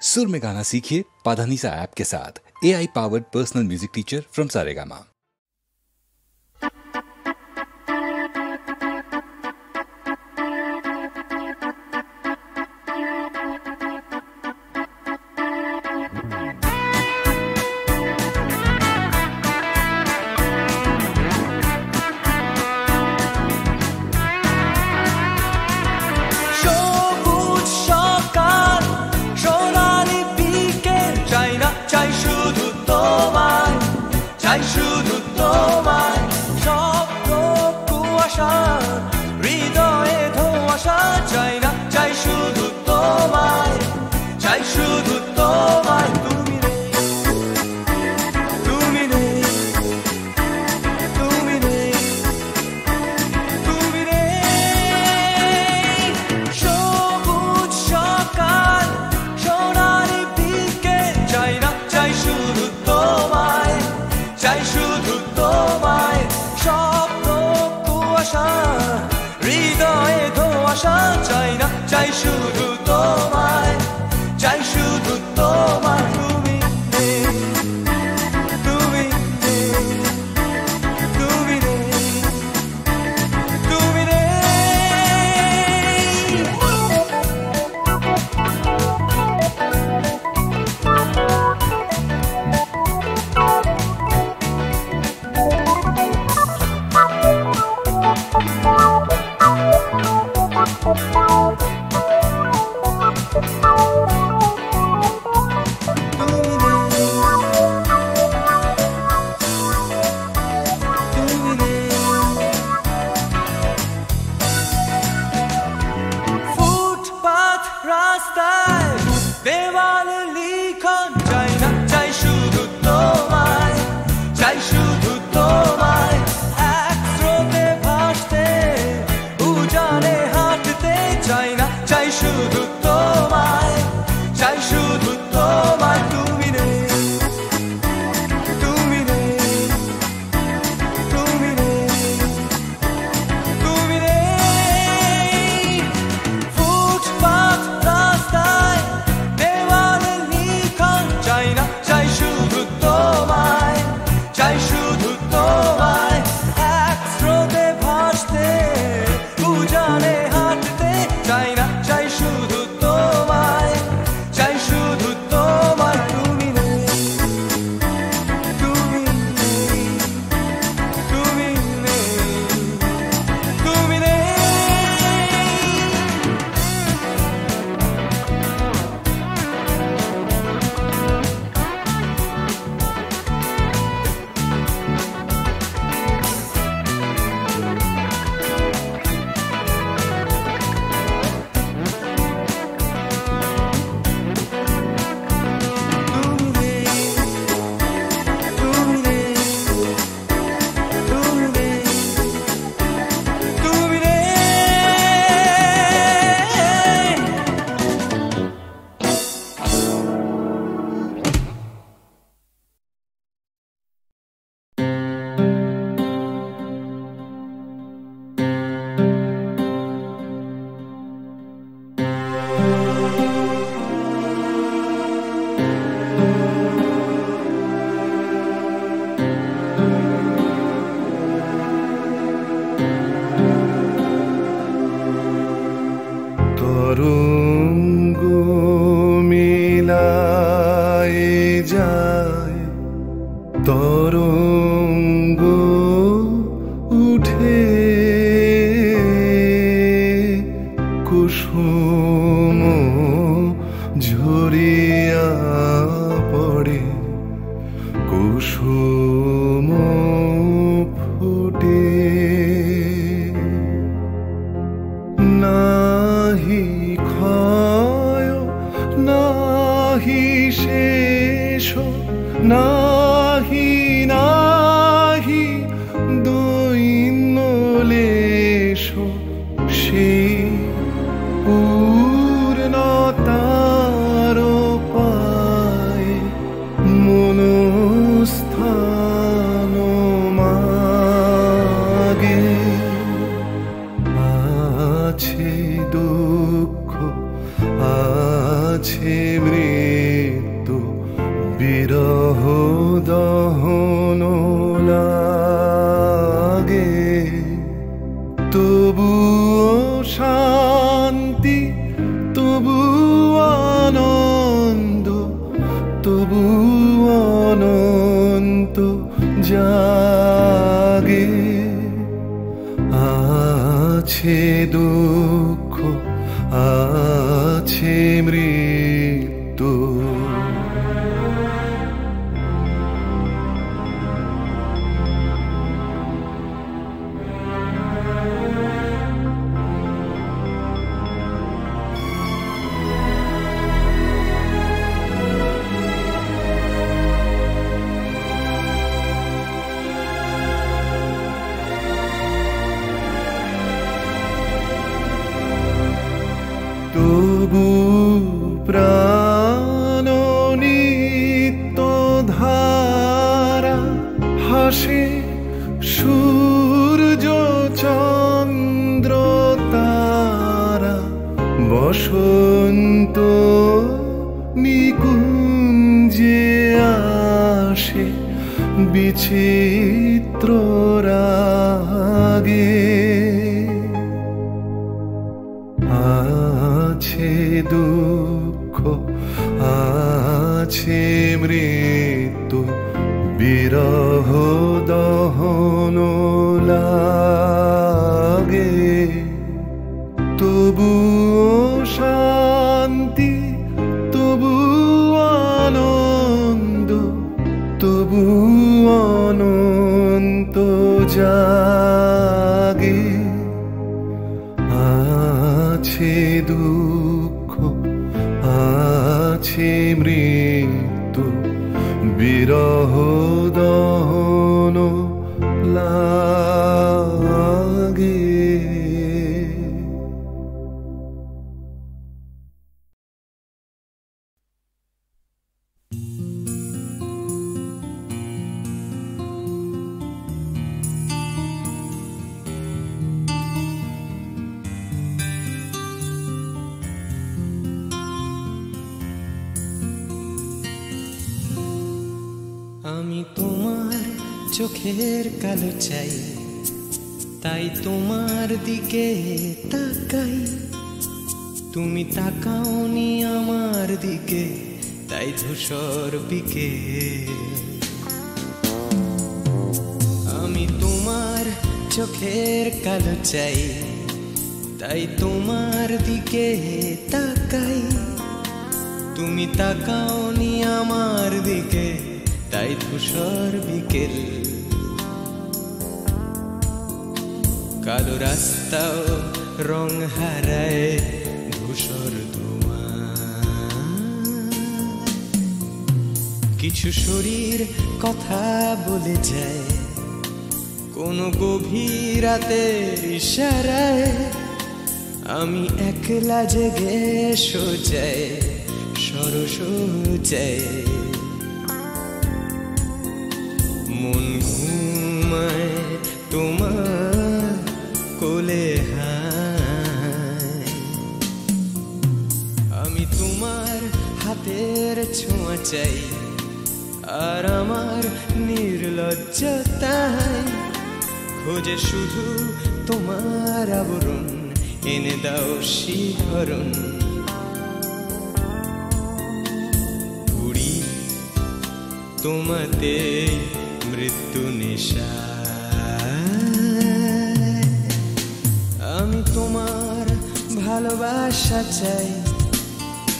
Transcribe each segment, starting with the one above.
सुर में गाना सीखिए पाधानीसा ऐप के साथ। AI powered personal music teacher from Saregama. চাই শুধু তোমায়, চাই শুধু তোমায়, তুমি নেই, তুমি নেই, তুমি নেই, তুমি নেই। দেওয়ালে লিখন চাই না, চাই শুধু তোমায়, চাই শুধু তোমায়, এক স্রোতে ভাসতে উজানে হাঁটতে চাই না, চাই শুধু তোমায়, চাই শুধু তোমায়, তুমি নেই, তুমি নেই, তুমি নেই, তুমি নেই। ফুটপাত রাস্তায় চাই না, চাই শুধু তোমায়, চাই শুধু তোমায়, এক স্রোতে ভাসতে উজানে হাঁটতে চাই না, চাই শুধু তোমায়, চাই শুধু তোমায়, তুমি নেই, তুমি নেই, তুমি নেই, তুমি নেই। তরঙ্গ মিলায় যায়, তরঙ্গ উঠে কুসুম ঝরিয়া পড়ে, কুসুম ফুটে, নাহি ক্ষয় নাহি শেষ, নাহি নাহি দৈন্য লেশ, সেই পূর্ণতার পায় মনস্থান মাগে। আছে দুঃখ আছে মৃত্যু বিরহ দহন লাগে, তবুও শান্তি, তবু আনন্দ, তবু অনন্ত জাগে। আছে দুঃখ, আছে মৃত্যু, তবু প্রাণ নিত্য ধারা হাসে, সূর্য চন্দ্র তারা, বসন্ত নিকুঞ্জে আসে বিচিত্র রাগে। আছে দুঃখ, আছে মৃত্যু, বিরহ দহন লাগে, তবুও শান্তি, তবু আনন্দ, তবু অনন্ত জাগে। আছে দুঃখ, আছে মৃত্যু, বিরহ দহন লাগে। আমি তোমার চোখের কালো চাই, তাই তোমার দিকে তাকাই। তুমি তাকাওনি আমার দিকে, তাই ধূসর বিকেল। আমি তোমার চোখের কালো চাই, তাই তোমার দিকে তাকাই। তুমি তাকাওনি আমার দিকে, তাই ধূসর বিকেল। কালো রাস্তাও রং হারায় ধূসর ধোঁয়া। কিছু শরীর কথা বলে যায় কোন গভীর রাতের ইশারায়। আমি একলা জেগে সোজায় সরসজায়, মন ঘুমায় তোমার কোলে হায়। আমি তোমার হাতের ছোঁয়া চাই, আর আমার নির্লজ্জতায় খোঁজে শুধু তোমার আবরণ, এনে দাও শিহরণ। পুরি তোমাতে মৃত্যু নেশা। আমি তোমার ভালোবাসা চাই,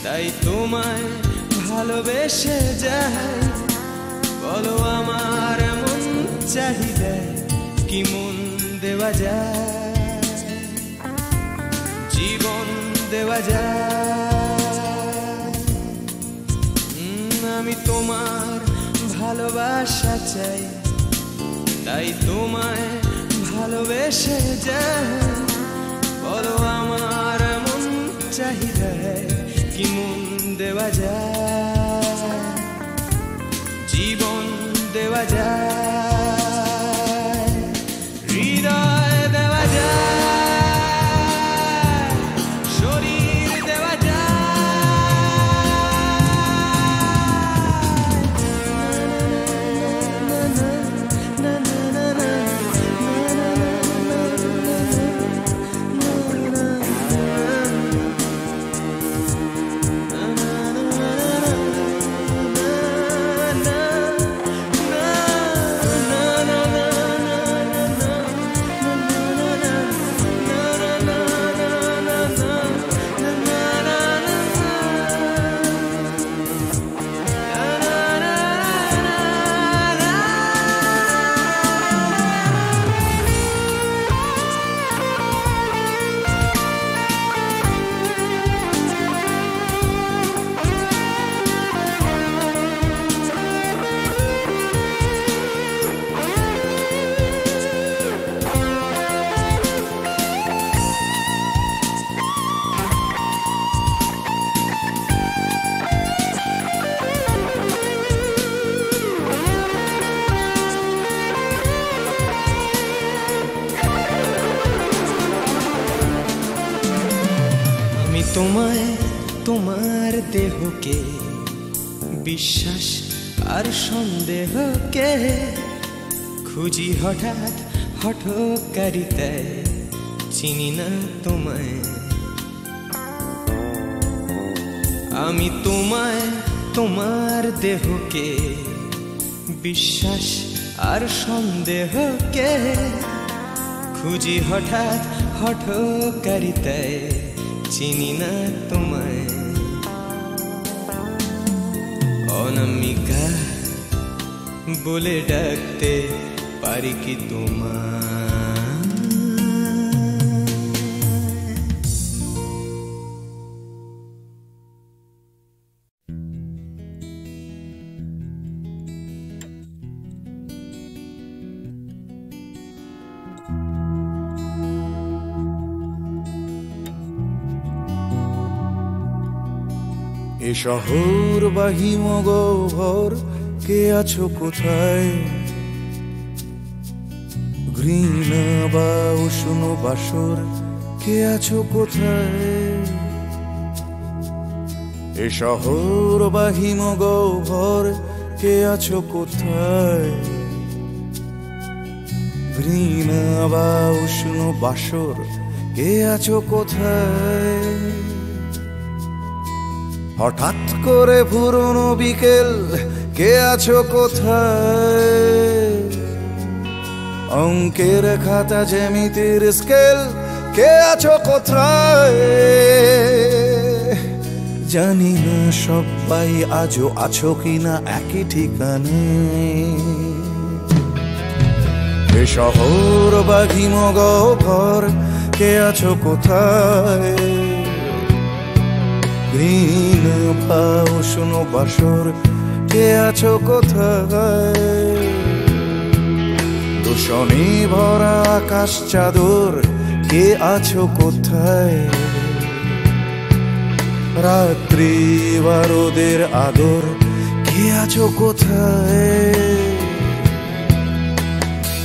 তাই তোমায় ভালোবেসে যাই। বলো আমার মন চাহিদায় কি মন দেওয়া যায়, জীবন দেওয়া যায়। আমি তোমার ভালোবাসা চাই, তাই তোমায় ভালোবেসে যাই। বলো আমার মন চাহিদায় কি মন দেওয়া যায়, জীবন দেওয়া যায়, হৃদয় দেওয়া যায়, শরীর দেওয়া যায়। দেহকে বিশ্বাস আর সন্দেহকে খুঁজি হঠাৎ হঠকারিতায় চিনি না তোমায় আমি তোমায় তোমার দেহকে বিশ্বাস আর সন্দেহকে খুঁজি হঠাৎ হঠকারিতায় চিনি না তোমায় অনামিকা বলে ডাকতে পারি কি তোমায় এ শহর বা হিমগহ্বর কে আছো কোথায় ঘৃণা বা উষ্ণ বাসর কে আছো কোথায় এ শহর বা হিমগহ্বর কে আছো কোথায় ঘৃণা বা উষ্ণ বাসর কে আছো কোথায় হঠাৎ করে পুরনো বিকেল কে আছো কোথায় অঙ্কের খাতা জ্যামিতির স্কেল কে আছো কোথায় জানি না সবাই আজও আছো কিনা একই ঠিকানে এ শহর বা হিমগহ্বর কে আছো কোথায় ঘৃণা বা উষ্ণ বাসর কে আছো কোথায় দূষণে ভরা আকাশ চাদর কে আছো কোথায় রাত্রি বা রোদের আদর কে আছো কোথায়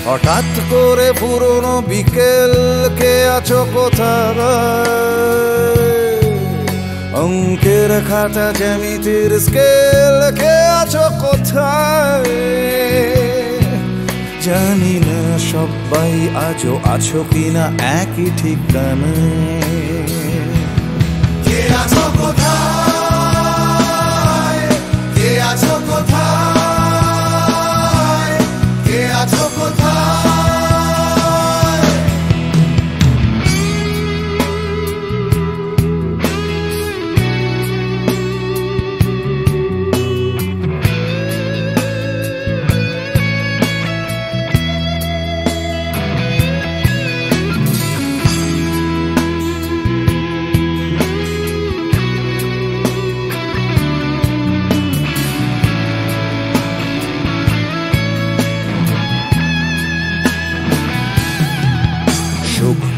হঠাৎ করে পুরনো বিকেল কে আছো কোথায় অঙ্কের খাতা জ্যামিতির স্কেল কে আছো কোথায় জানি না সবাই আজও আছো কিনা একই ঠিকানায় কে আছো কোথায় কে আছো কোথায় কে আছো কোথায়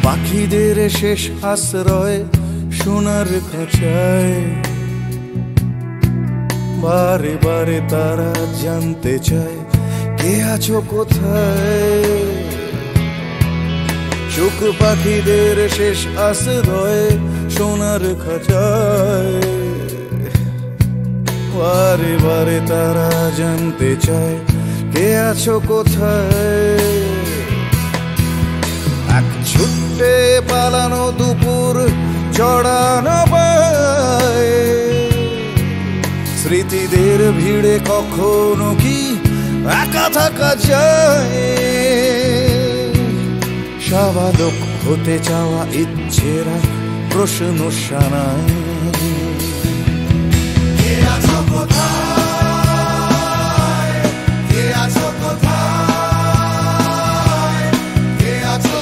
পাখিদের শেষ আশ্রয় সোনার খাঁচায় বারে বারে তারা জানতে চায় কে আছো কোথায় চোখ পাখিদের শেষ আশ্রয় সোনার খাঁচায় বারে বারে তারা জানতে চায় কে আছো কোথায় এক ছুটে পালানো দুপুর জড়ানো পায় স্মৃতিদের ভিড়ে কখনো কি একা থাকা যায় স্বাভাবিক হতে চাওয়া ইচ্ছেরা প্রশ্ন শানায় কে আছো কোথায় কে আছো কোথায় কে আছো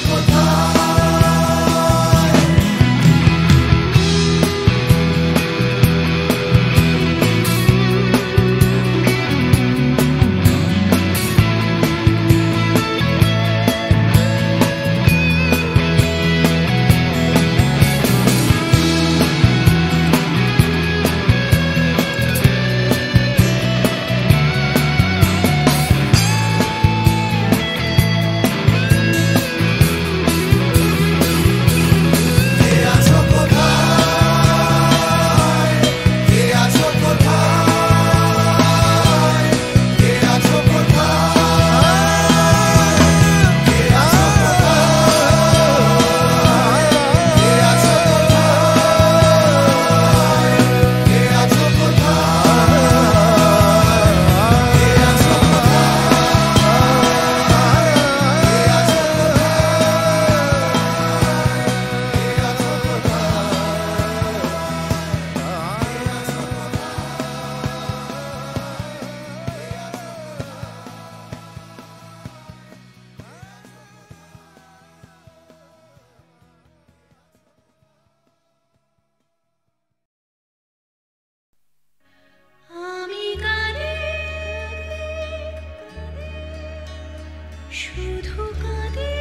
শুধু কাঁদে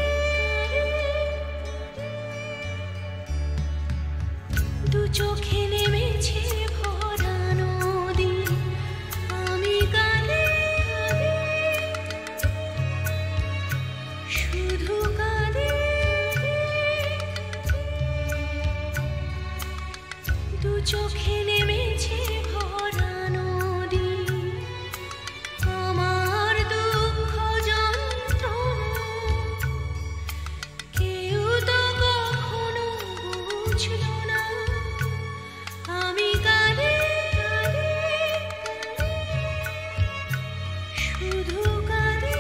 দু চোখে নেমেছে ভরা নদী আমি কাঁদে শুধু কাঁদে দু চোখে নেমেছে ভরা নদী আমার দুঃখ যন্ত্রণা কেউ তো কখনো বুঝল না আমি কাঁদে শুধু কাঁদে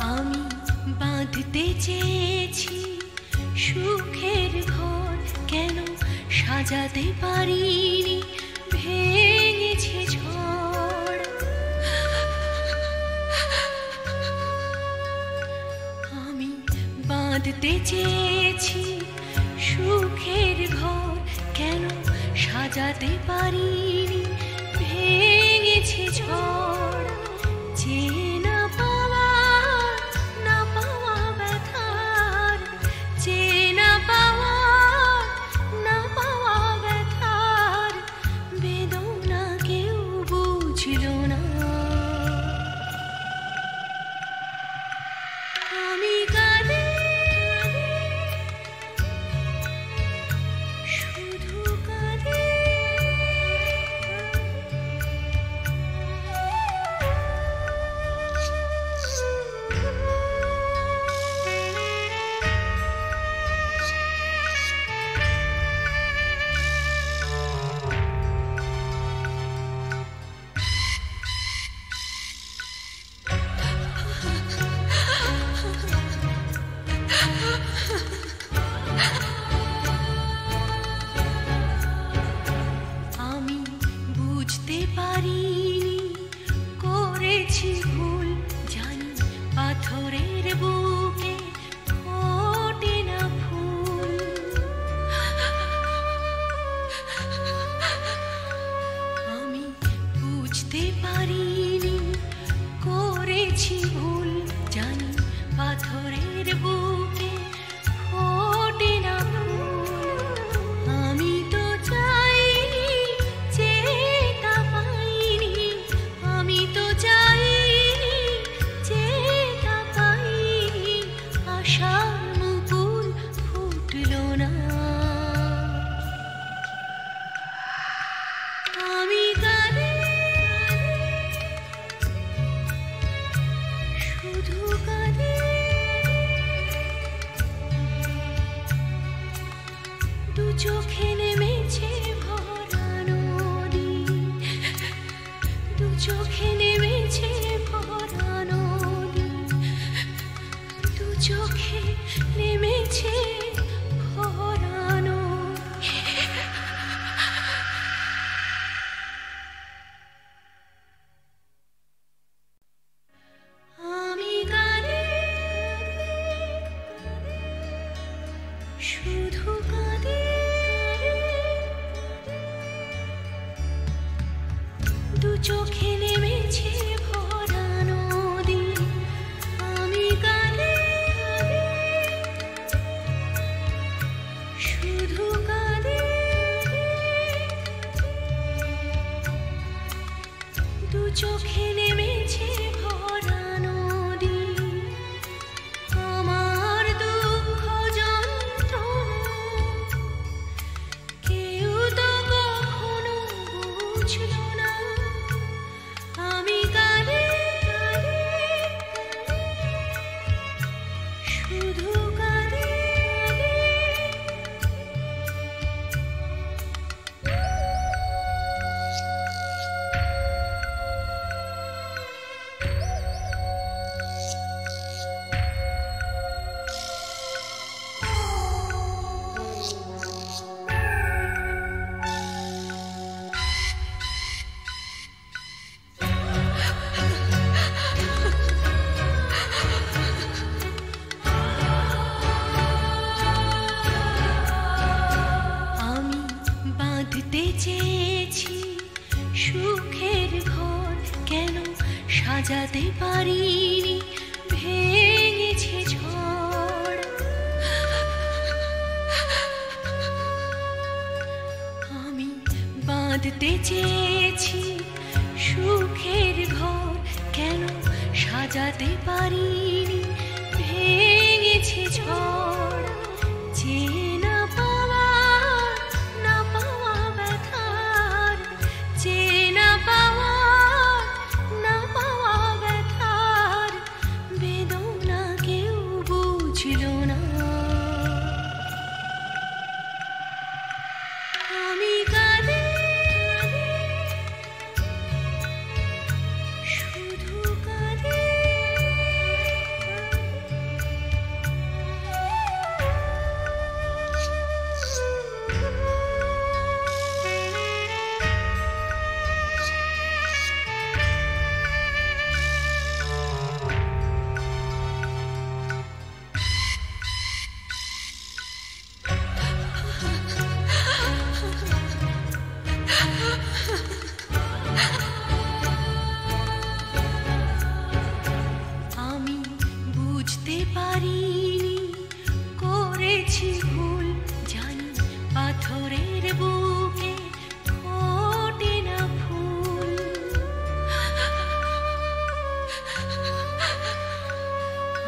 আমি বাঁধতে চেয়েছি সুখের ঘর কেন সাজাতে পারিনি ভেঙেছে ঝড় আমি বাঁধতে চেয়েছি সুখের ঘর কেন সাজাতে পারিনি ভেঙেছে ঝড় যে না পাওয়া না পাওয়া ব্যথার যে না পাওয়া না পাওয়া ব্যথার বেদনা কেউ বুঝল না আমি কাঁদে শুধু কাঁদে আমি বুঝতে পারিনি করেছি ভুল জানি পাথরের বুকে ফোটে না ফুল আমি বুঝতে পারিনি করেছি ভুল জানি পাথরের বুকে ফোটে না ফুল আমি তো চাইনি যেটা পাইনি আমি তো চাইনি যেটা পাইনি আশার মুকুল ফুটল না আমি কাঁদে শুধু কাঁদে দু চোখে নেমেছে ভরা নদী দু চোখে নেমেছে ভরা নদী দু চোখে নেমেছে ভরা নদী আমি কাঁদে শুধু কাঁদে দু চোখে নেমেছে ভরা নদী আমি কাঁদে শুধু কাঁদে দু চোখে নেমেছে ভরা নদী আমার দুঃখ যন্ত্রণা কেউ তো কখনো বুঝল না আমি কাঁদে শুধু কাঁদে চেয়েছি সুখের ঘর, কেন সাজাতে পারিনি, ভেঙেছে ঝড়। আমি বাঁধতে চেয়েছি সুখের ঘর, কেন সাজাতে পারিনি, ভেঙেছে ঝড়। চেয়ে না পাওয়া, না পাওয়া ব্যথার, চেয়ে না পাওয়া, না পাওয়া ব্যথার বেদনা কেউ বুঝল না। আমি কাঁদি শুধু কাঁদি। আমি বুঝতে পারিনি, করেছি ভুল, জানি পাথরের বুকে ফোটে না ফুল।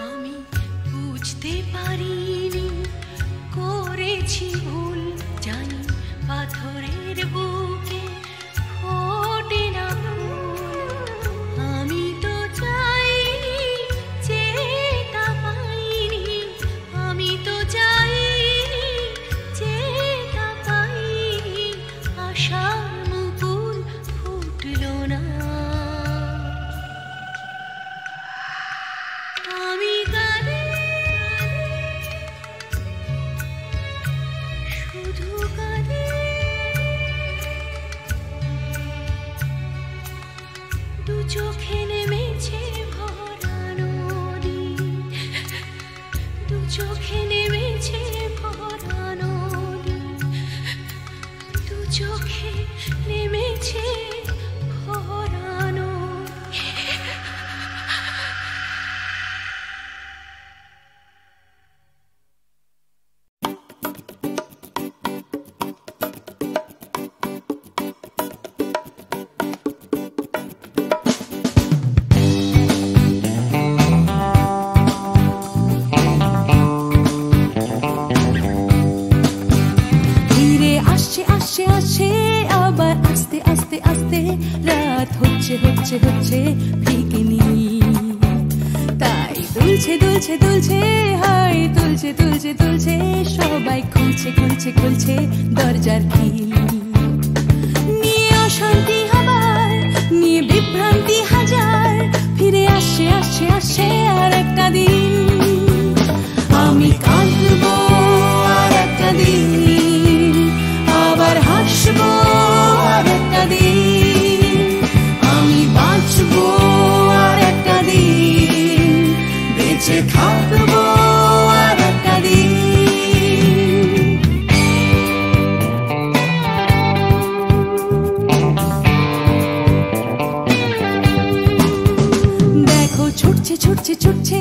আমি বুঝতে পারিনি, করেছি ভুল, জানি পাথরের বুকে ফোটে না ফুল। আমি তো চাইনি, চেতা পাইনি, আমি তো চাইনি, চেতা পাইনি, আশার মুকুল ফুটল না। আমি কাঁদি শুধু কাঁদি। দু চোখে নেমেছে ভরা নদী, দু চোখে নেমেছে ভরা নদী, দু চোখে নেমেছে ভরা নদী। ধীরে আসছে আসছে আসছে আবার আস্তে আস্তে আস্তে, রাত হচ্ছে হচ্ছে হচ্ছে ফিকেনি। তাই দুলছে দুলছে দুলছে, হাই তুলছে তুলছে তুলছে, সবাই খুলছে খুলছে খুলছে দরজার খিল। নিয়ে অশান্তি আবার, নিয়ে বিভ্রান্তি হাজার, ফিরে আসছে আসছে আসছে আর একটা দিন। আমি কাঁদবো আর একটা দিন, আবার হাসবো আর একটা দিন। আমি বাঁচবো আর একটা দিন, বেঁচে থাকবো আর একটা দিন। দেখো ছুটছে ছুটছে ছুটছে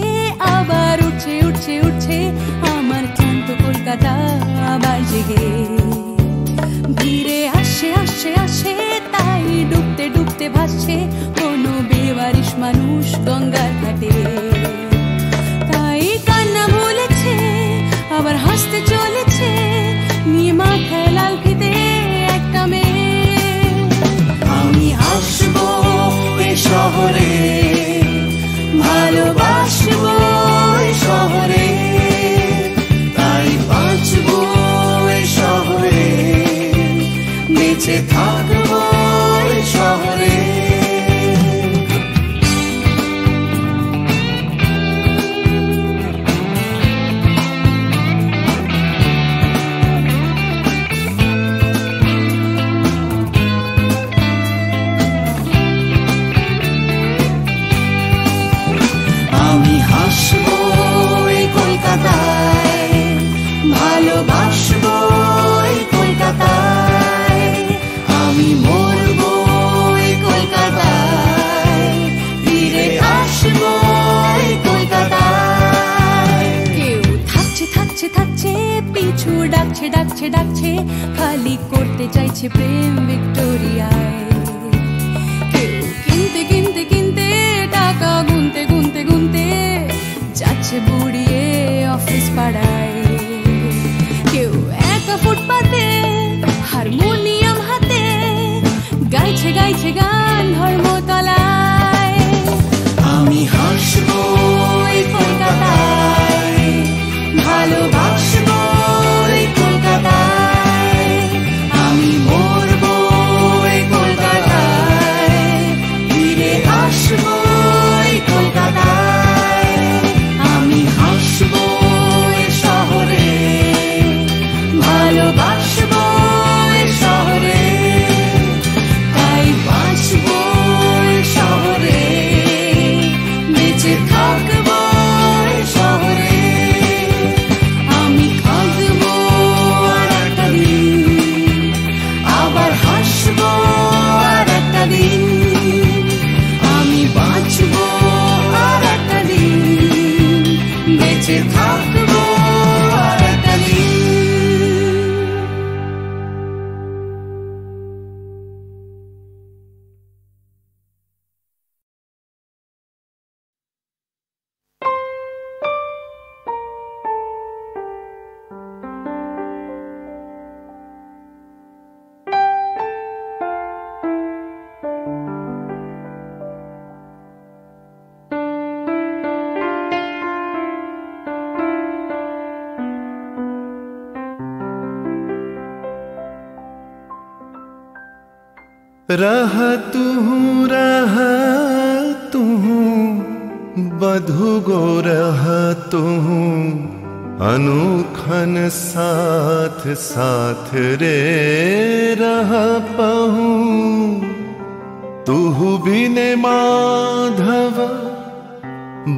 আমি মরবো এই কলকাতায়, ফিরে আসবো এই কলকাতায়। কেউ থাকছে থাকছে থাকছে, পিছু ডাকছে ডাকছে ডাকছে, খালি করতে চাইছে প্রেম ভিক্টোরিয়ায়। কেউ কিনতে কিনতে কিনতে, টাকা গুনতে গুনতে গুনতে, যাচ্ছে বুড়িয়ে অফিস পাড়ায়। কেউ একা ফুটপাতে হারমোনিয়াম হাতে, গাইছে গাইছে গান ধর্মতলায়। আমি হাসবো এই কলকাতায়, ভালোবাসবো এই কলকাতায়। আমি মরবো এই কলকাতায়, ফিরে আসবো এই কলকাতায়। আমি হাসবো এই শহরে, ভালোবাসবো এই শহরে, তাই বাঁচবো এই শহরে, বেঁচে থাকবো এই শহরে। আমি কাঁদবো আর একটা দিন, আবার হাসবো আর একটা দিন। আমি বাঁচবো আর একটা দিন, বেঁচে থাকবো আর একটা দিন। रहा तू बधु गो रहा तू, अनुखन साथ साथ रे रहा पहू। तू बिने माधव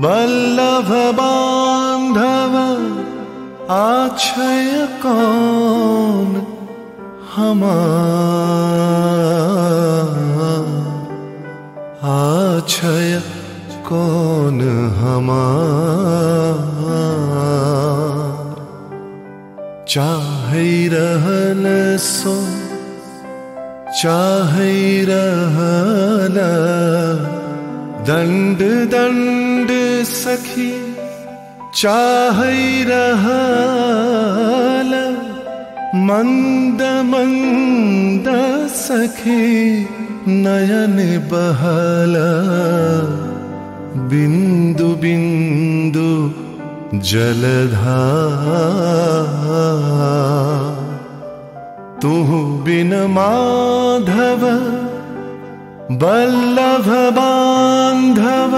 बल्लभ बांधव, आछय कौन हमार, आछय कौन हमार। चाहे रहन सो चाहे रहन, दंड दंड सखी चाहे रहन। मंद मंद सखी नयन बहला, बिंदु बिंदु जलधार। तू बिन माधव बल्लभ बांधव,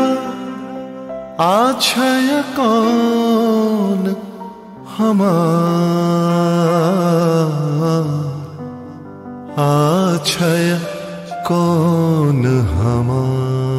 आछय कौन हमार, आछय कौन हमार।